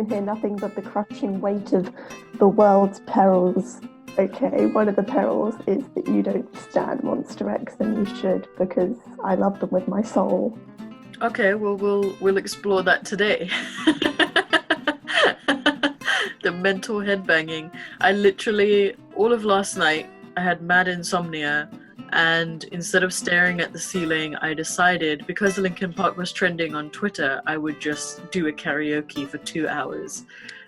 can hear nothing but the crushing weight of the world's perils. Okay, one of the perils is that you don't stand Monster X, and you should, because I love them with my soul. Okay, well, we'll explore that today. The mental headbanging. I literally, all of last night, I had mad insomnia, and instead of staring at the ceiling, I decided, because Linkin Park was trending on Twitter, I would just do a karaoke for 2 hours.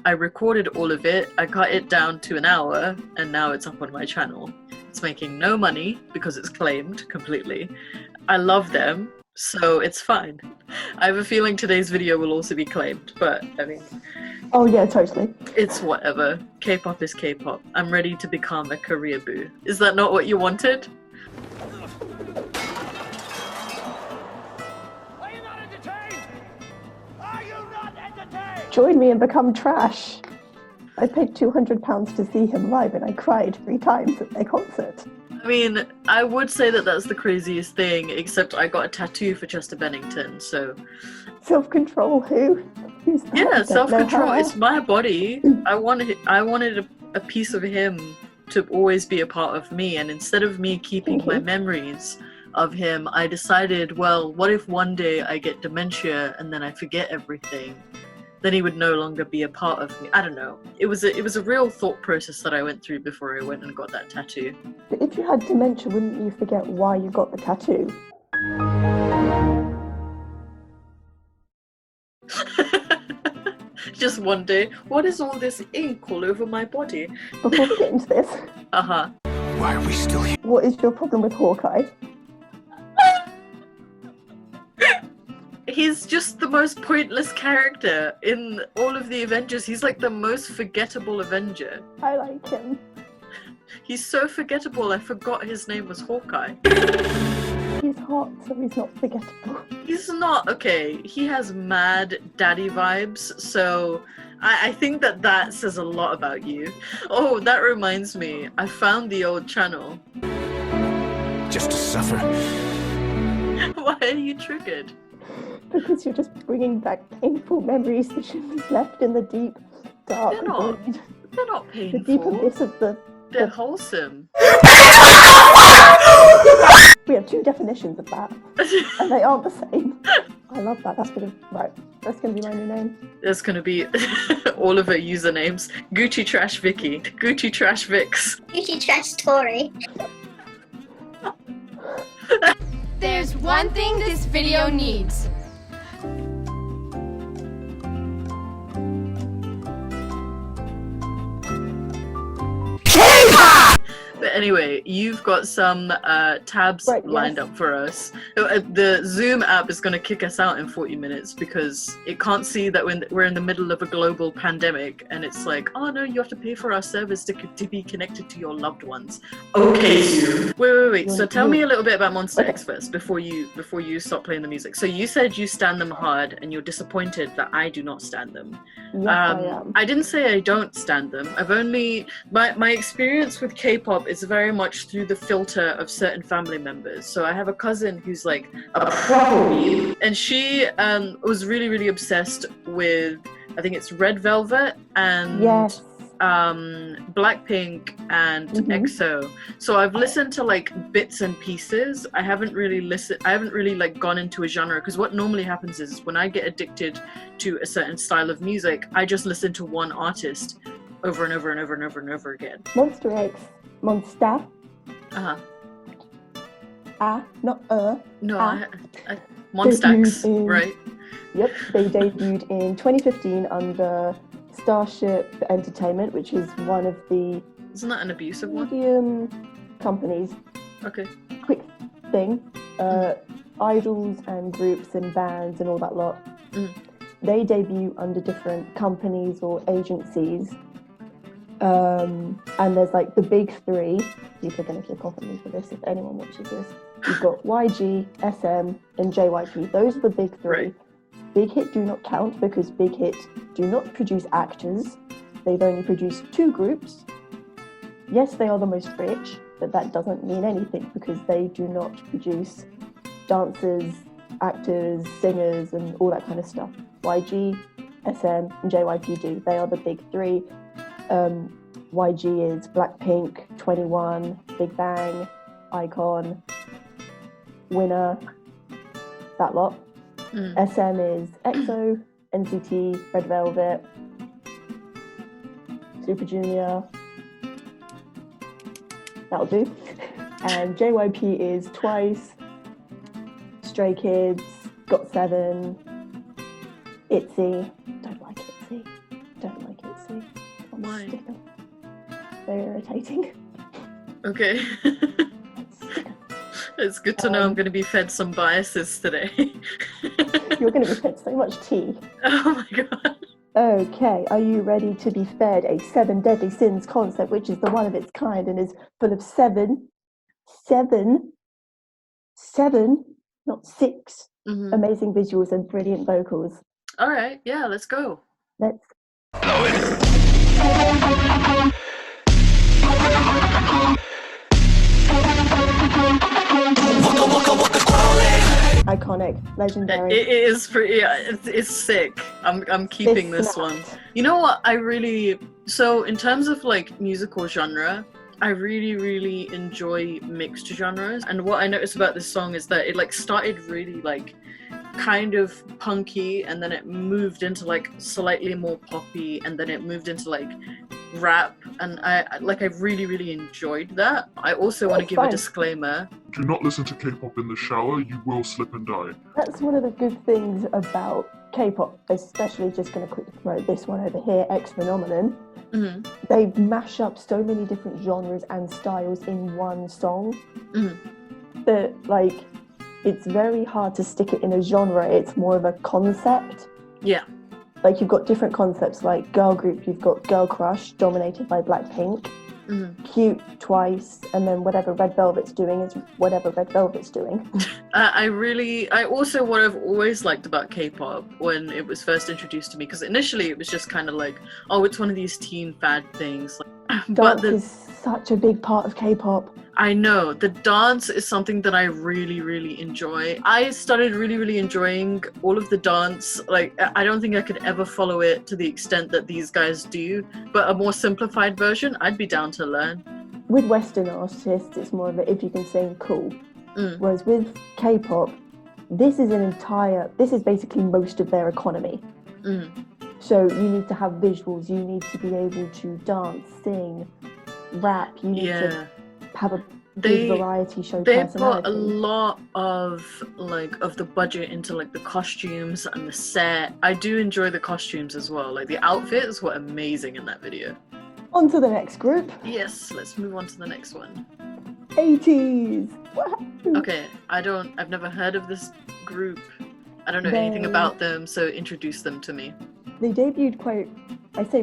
I recorded all of it, I cut it down to an hour, and now it's up on my channel. It's making no money, because it's claimed completely. I love them, so it's fine. I have a feeling today's video will also be claimed, but I mean... Oh yeah, totally. It's whatever. K-pop is K-pop. I'm ready to become a career boo. Is that not what you wanted? Are you not entertained? Are you not entertained? Join me and become trash. I paid £200 to see him live, and I cried 3 times at their concert. I mean, I would say that that's the craziest thing, except I got a tattoo for Chester Bennington, so... Self-control, who? Who's that? Yeah, self-control. Her. It's my body. I wanted a piece of him to always be a part of me, and instead of me keeping my memories of him, I decided, well, what if one day I get dementia and then I forget everything? Then he would no longer be a part of me. I don't know. It was a real thought process that I went through before I went and got that tattoo. But if you had dementia, wouldn't you forget why you got the tattoo? Just one day, what is all this ink all over my body? Before we get into this, Uh-huh. Why are we still here? what is your problem with Hawkeye? He's just the most pointless character in all of the Avengers. He's like the most forgettable Avenger. I like him. He's so forgettable, I forgot his name was Hawkeye. He's hot, so he's not forgettable. He's not, okay, he has mad daddy vibes, so I think that says a lot about you. Oh, that reminds me, I found the old channel. Just to suffer. Why are you triggered? Because you're just bringing back painful memories that should be left in the deep, dark They're not. void. They're not The painful. deep abyss of the... They're wholesome. We have 2 definitions of that, and they aren't the same. I love that. That's gonna be my new name. There's gonna be all of her usernames. Gucci Trash Vicky, Gucci Trash Vix. Gucci Trash Tory. There's one thing this video needs. But anyway, you've got some tabs lined up for us. The Zoom app is going to kick us out in 40 minutes because it can't see that we're in the middle of a global pandemic, and it's like, oh no, you have to pay for our service to be connected to your loved ones. Okay, Zoom. Wait. So tell me a little bit about Monster X first before you stop playing the music. So you said you stand them hard, and you're disappointed that I do not stand them. Yes, I am. I didn't say I don't stand them. I've only my experience with K-pop is very much through the filter of certain family members. So I have a cousin who's like a proper weeb, and she was really, really obsessed with, I think it's Red Velvet and Yes. Blackpink and EXO. So I've listened to like bits and pieces. I haven't really like gone into a genre, because what normally happens is when I get addicted to a certain style of music, I just listen to one artist over and over and over and over and over again. Monster X. Monster. Uh-huh. Not No, Ah. I Monstax, in- right? Yep, they debuted in 2015 under Starship Entertainment, which is one of the Isn't that an abusive one? medium companies. Okay. Quick thing, idols and groups and bands and all that lot, they debut under different companies or agencies. And there's like the big 3. People are going to kick off at me for this if anyone watches this. You've got YG, SM, and JYP. Those are the big 3. Right. Big Hit do not count because Big Hit do not produce actors. They've only produced 2 groups. Yes, they are the most rich, but that doesn't mean anything because they do not produce dancers, actors, singers, and all that kind of stuff. YG SM, and JYP do. They are the big three. YG is Blackpink, 21, Big Bang, Icon, Winner, that lot. SM is EXO, NCT, Red Velvet, Super Junior, that'll do. And JYP is Twice, Stray Kids, GOT7, ITZY. Don't like ITZY. Why? Very irritating. Okay. It's good to know I'm going to be fed some biases today. You're going to be fed so much tea. Oh my god. Okay, are you ready to be fed a 7 deadly sins concept, which is the one of its kind and is full of seven, not 6, amazing visuals and brilliant vocals. All right, yeah, let's go. Let's. Iconic, legendary. It is pretty. It's sick. I'm keeping this one. You know what? So in terms of like musical genre, I really enjoy mixed genres. And what I noticed about this song is that it like started really like kind of punky, and then it moved into like slightly more poppy, and then it moved into like rap, and I really enjoyed that. I also want to give a disclaimer. Do not listen to K-pop in the shower, you will slip and die. That's one of the good things about K-pop, especially just going to quickly promote this one over here, X Phenomenon. They mash up so many different genres and styles in one song that like it's very hard to stick it in a genre. It's more of a concept. Yeah. Like you've got different concepts, like girl group, you've got Girl Crush, dominated by Blackpink, Cute, Twice, and then whatever Red Velvet's doing is whatever Red Velvet's doing. I also, what I've always liked about K-pop when it was first introduced to me, because initially it was just kind of like, oh, it's one of these teen fad things. Dance is such a big part of K-pop. I know, the dance is something that I really enjoy. I started really enjoying all of the dance. Like, I don't think I could ever follow it to the extent that these guys do, but a more simplified version, I'd be down to learn. With Western artists, it's more of a if you can sing, cool. Whereas with K-pop, this is basically most of their economy. So you need to have visuals, you need to be able to dance, sing, rap, you need to have a big variety show they've personality. got a lot of the budget into like the costumes and the set. I do enjoy the costumes as well. Like the outfits were amazing in that video. On to the next group. Yes, let's move on to the next one. 80s. Okay, I've never heard of this group. I don't know anything about them, so introduce them to me. They debuted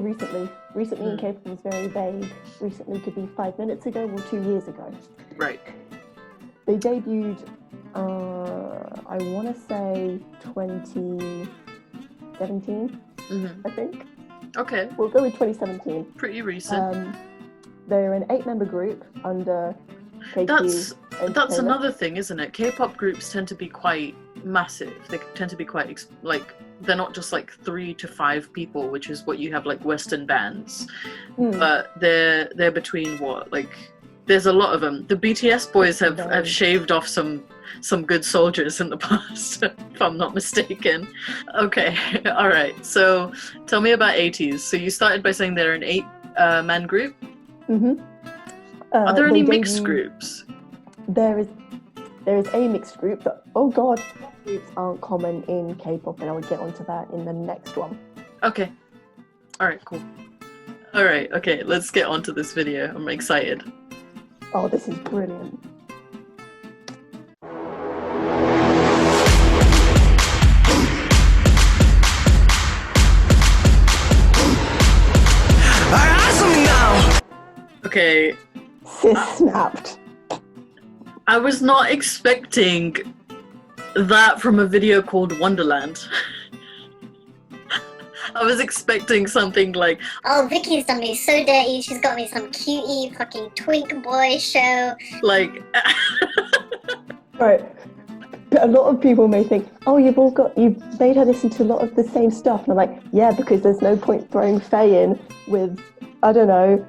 recently. Recently in K-pop was very vague. Recently could be 5 minutes ago or 2 years ago. Right. They debuted, I want to say 2017, I think. Okay. We'll go with 2017. Pretty recent. They're an 8-member group under KPop. That's another thing, isn't it? K-pop groups tend to be quite massive. They tend to be quite they're not just like 3 to 5 people, which is what you have like Western bands, but they're between what, like there's a lot of them. The BTS boys have shaved off some good soldiers in the past, if I'm not mistaken. Okay, all right. So tell me about 80s. So you started by saying they're an 8-man group. Are there any mixed groups? There is a mixed group, but oh god, groups aren't common in K-pop, and I will get onto that in the next one. Okay. Alright, cool. Alright, okay, let's get onto this video. I'm excited. Oh, this is brilliant. Okay. Sis snapped. I was not expecting that from a video called Wonderland. I was expecting something like, oh, Vicky's done me so dirty, she's got me some cutie fucking twink boy show. Like... Right. a lot of people may think, oh, you've made her listen to a lot of the same stuff. And I'm like, yeah, because there's no point throwing Faye in with, I don't know,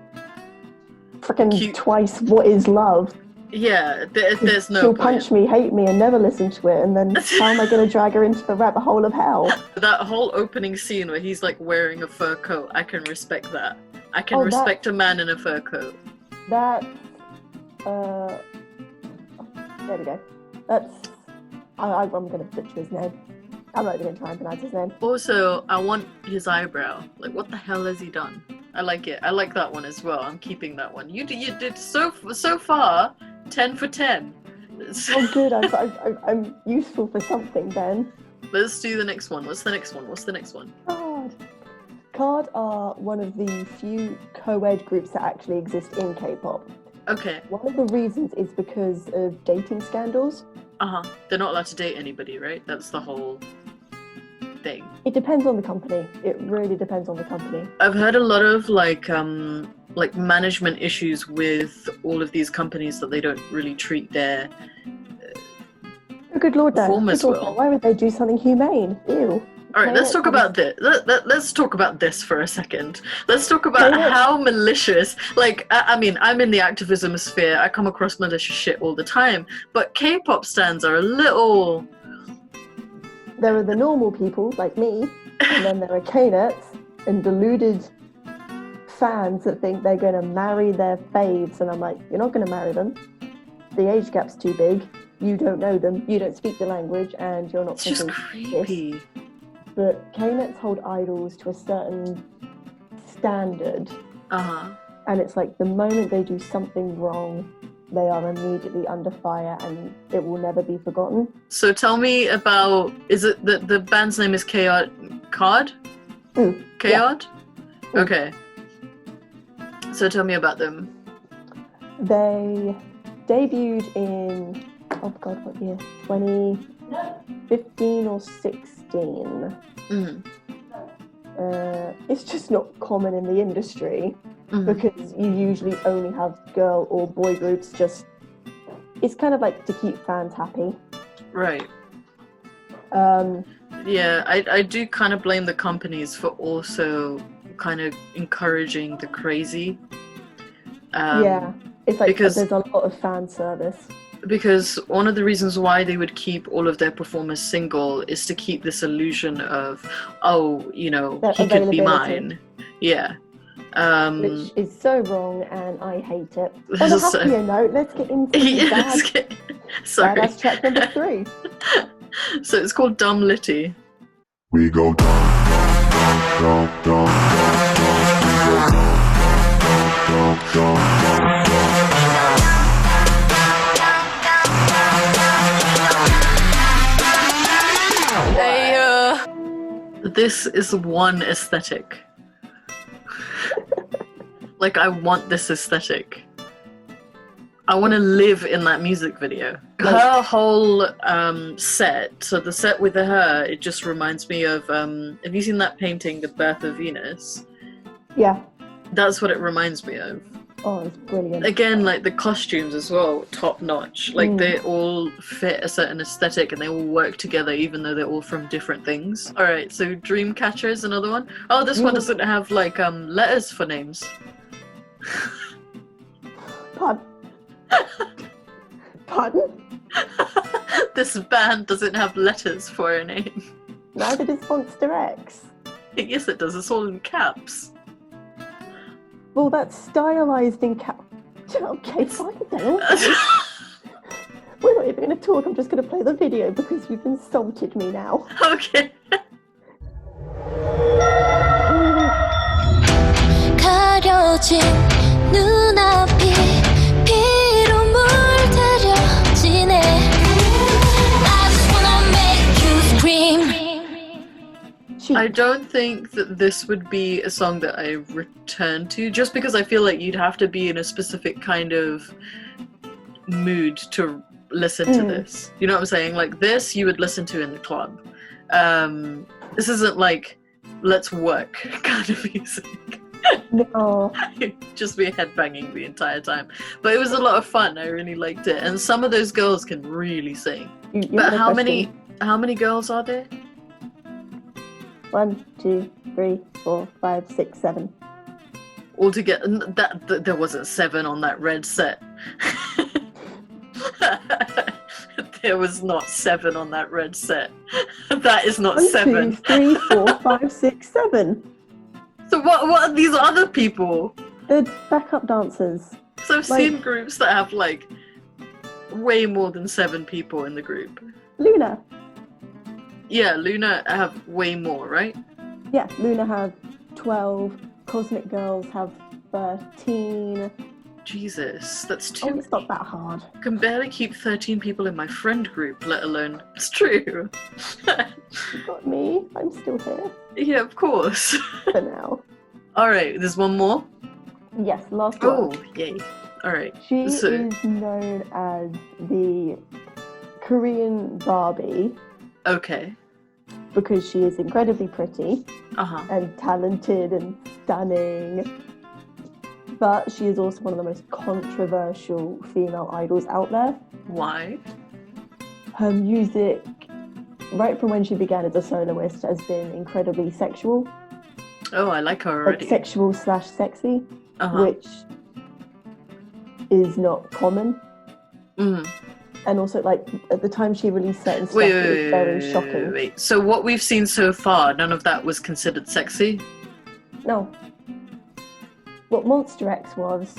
freaking twice What Is Love. Yeah, there's no She'll point. punch me, hate me, and never listen to it. And then how am I going to drag her into the rabbit hole of hell? That whole opening scene where he's like wearing a fur coat, I can respect that. I can respect a man in a fur coat. That, there we go. I'm going to butcher his name. I'm not even going to try and pronounce his name. Also, I want his eyebrow. Like, what the hell has he done? I like it. I like that one as well. I'm keeping that one. You did so far 10 for 10. Oh, good. I'm useful for something then. Let's do the next one. What's the next one? Card are one of the few co-ed groups that actually exist in K-pop. Okay. One of the reasons is because of dating scandals. They're not allowed to date anybody, right? That's the whole thing. It depends on the company. It really depends on the company. I've heard a lot of like management issues with all of these companies that they don't really treat their good lord, Dan. performers well. Why would they do something humane? Ew. All right, let's talk about this. Let's talk about this for a second. Let's talk about how malicious. Like, I mean, I'm in the activism sphere. I come across malicious shit all the time. But K-pop stans are a little. There are the normal people like me, and then there are K-nets and deluded fans that think they're going to marry their faves. And I'm like, you're not going to marry them. The age gap's too big. You don't know them. You don't speak the language, and you're not. It's just creepy. But K-nets hold idols to a certain standard. And it's like the moment they do something wrong, they are immediately under fire and it will never be forgotten. So tell me about, is it the band's name is K-Art? K-Art? Yeah. Okay. So tell me about them. They debuted in, oh God, what year? 2015 or 16. It's just not common in the industry because you usually only have girl or boy groups. It's kind of like to keep fans happy. Right. Yeah, I do kind of blame the companies for also kind of encouraging the crazy. It's like because there's a lot of fan service. Because one of the reasons why they would keep all of their performers single is to keep this illusion of, oh, you know, he could be mine. Yeah. Which is so wrong, and I hate it. On a happier note, let's get into the Sorry. That's track number 3. So it's called Dumb Litty. We go dumb, dumb, dumb. This is one aesthetic. Like, I want this aesthetic. I want to live in that music video. Her whole set, so the set with her, it just reminds me of, have you seen that painting, The Birth of Venus? Yeah. That's what it reminds me of. Oh, it's brilliant. Again, like the costumes as well, top notch. Like they all fit a certain aesthetic and they all work together even though they're all from different things. Alright, so Dreamcatcher is another one. Oh, this one doesn't have like letters for names. Pardon? This band doesn't have letters for a name. Neither does Monster X. Yes, it does. It's all in caps. Well, that's stylized in cap. Okay, fine then. We're not even going to talk. I'm just going to play the video because you've insulted me now. Okay. 가려진 눈앞이 피로 물들여지네. I just wanna make you scream. I don't think that this would be a song that I return to, just because I feel like you'd have to be in a specific kind of mood to listen to this. You know what I'm saying? Like this, you would listen to in the club. This isn't like let's work kind of music. No. Just be headbanging the entire time. But it was a lot of fun. I really liked it. And some of those girls can really sing. You But had a how question. many girls are there? 1, 2, 3, 4, 5, 6, 7. Altogether, that there wasn't 7 on that red set. There was not 7 on that red set. That is not 1, 7. 2, 3, 4, 5, 6, 7. So what are these other people? The backup dancers. So I've seen groups that have like way more than 7 people in the group. Luna. Yeah, Luna have way more, right? Yeah, Luna have 12. Cosmic Girls have 13. Jesus, that's Oh, too. it's not that hard. I can barely keep 13 people in my friend group, let alone. It's true. You got me. I'm still here Yeah, of course. for now. Alright, there's one more. Yes, last one. Oh, yay. Alright. She So- is known as the Korean Barbie Okay. because she is incredibly pretty Uh-huh. and talented and stunning. But she is also one of the most controversial female idols out there. Why? Her music, right from when she began as a soloist, has been incredibly sexual. Oh, I like her Like already. sexual / sexy, Uh-huh. which is not common. Mm. And also, like, at the time she released certain stuff, it was very shocking. wait. So what we've seen so far, none of that was considered sexy? No. What Monster X was,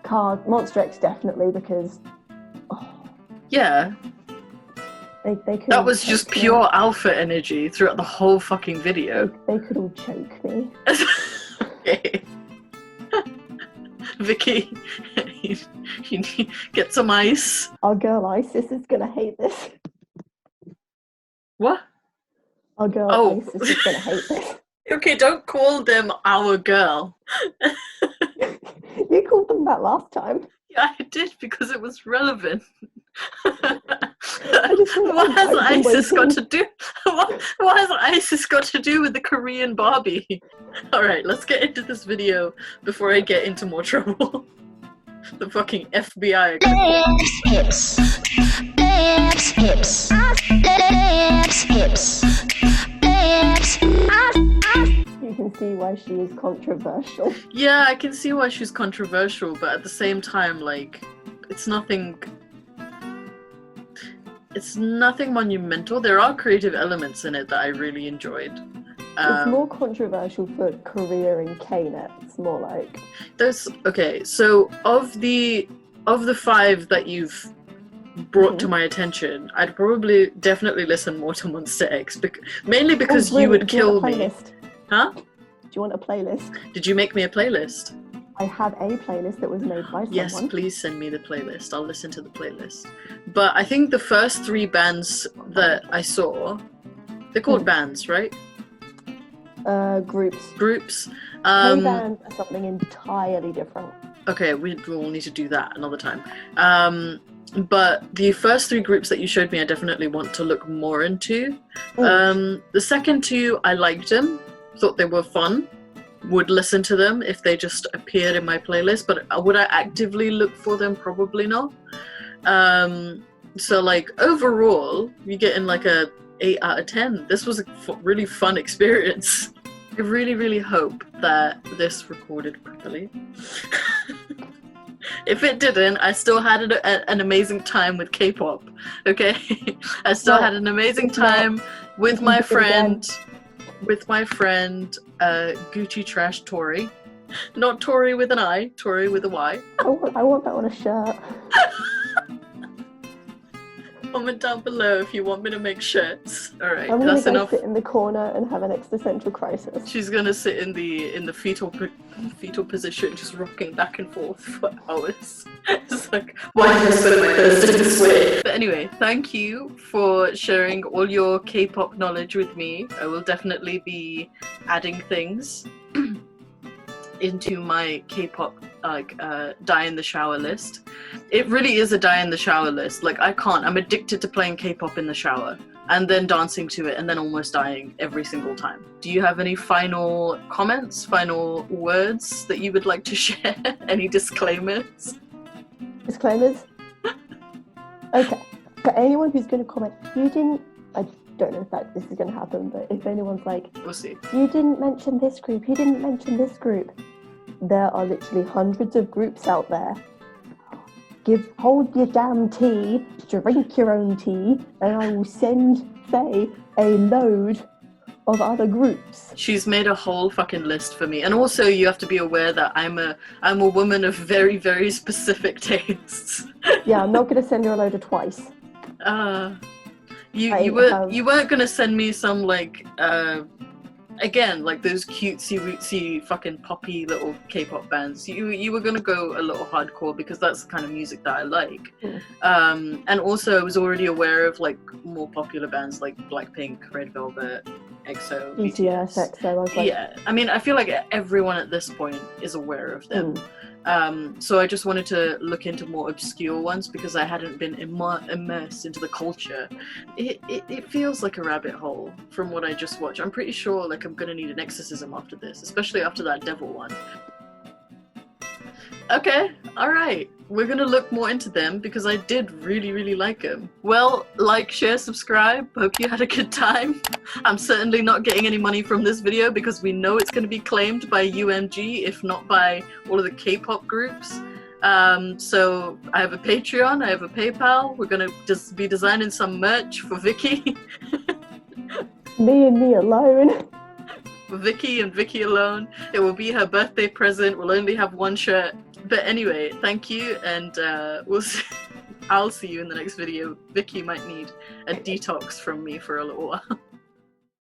Monster X definitely, because Yeah. they could. That was just pure alpha energy throughout the whole fucking video. They could all choke me. Okay. Vicky, you need to get some ice. Our girl Isis is gonna hate this. What? Our girl Oh. Isis is gonna hate this. Okay, don't call them our girl. You called them that last time. Yeah, I did because it was relevant. just thought What has I've been ISIS got to waiting. do? What has ISIS got to do with the Korean Barbie? All right, let's get into this video before I get into more trouble. The fucking FBI. Lips, hips, hips, lips, hips, lips. You can see why she is controversial. Yeah, I can see why she's controversial, but at the same time, like, it's nothing monumental. There are creative elements in it that I really enjoyed. It's more controversial for Korea and K-net. It's more like Okay, so of the 5 that you've brought to my attention, I'd probably definitely listen more to Monster X, mainly because you would kill me. Playlist? Huh? Do you want a playlist? Did you make me a playlist? I have a playlist that was made by someone. Yes, please send me the playlist. I'll listen to the playlist. But I think the first 3 bands that I saw, they're called bands, right? Groups. Groups. K-bands are something entirely different. Okay, we'll need to do that another time. But the first 3 groups that you showed me, I definitely want to look more into. The second 2, I liked them. Thought they were fun. Would listen to them if they just appeared in my playlist, but would I actively look for them? Probably not. So like overall, you're getting like a 8 out of 10. This was a really fun experience. I really, really hope that this recorded properly. If it didn't, I still had an amazing time with K-pop. Okay, I still had an amazing time with my friend. Gucci Trash Tori. Not Tori with an I, Tori with a Y. I want that on a shirt. Comment down below if you want me to make shirts. Alright, I'm gonna that's go enough. sit in the corner and have an existential crisis. She's gonna sit in the fetal position, just rocking back and forth for hours. It's like, why did I spend my Thursday this way? But anyway, thank you for sharing all your K-pop knowledge with me. I will definitely be adding things. into my K-pop die in the shower list. It really is a die in the shower list. Like I can't. I'm addicted to playing K-pop in the shower and then dancing to it and then almost dying every single time. Do you have any final comments, final words that you would like to share? Any disclaimers? Disclaimers? Okay. For anyone who's going to comment, you didn't... I don't know if this is going to happen, but if anyone's like, We'll see. you didn't mention this group, you didn't mention this group. There are literally hundreds of groups out there. Hold your damn tea, drink your own tea, and I will send Faye a load of other groups. She's made a whole fucking list for me. And also you have to be aware that I'm a woman of very, very specific tastes. Yeah, I'm not going to send her a load of twice. You weren't gonna send me some like again like those cutesy rootsy fucking poppy little K-pop bands. You were gonna go a little hardcore because that's the kind of music that I like. And also I was already aware of like more popular bands like Blackpink, Red Velvet, EXO, BTS, EXO. I was like, yeah, I mean I feel like everyone at this point is aware of them. So I just wanted to look into more obscure ones because I hadn't been immersed into the culture. It feels like a rabbit hole from what I just watched. I'm pretty sure like I'm gonna need an exorcism after this, especially after that devil one. Okay, alright. We're gonna look more into them because I did really, really like them. Well, like, share, subscribe. Hope you had a good time. I'm certainly not getting any money from this video because we know it's gonna be claimed by UMG, if not by all of the K-pop groups. So I have a Patreon, I have a PayPal. We're gonna just be designing some merch for Vicky. me and me alone. For Vicky and Vicky alone. It will be her birthday present. We'll only have one shirt. But anyway, thank you, and I'll see you in the next video. Vicky might need a detox from me for a little while.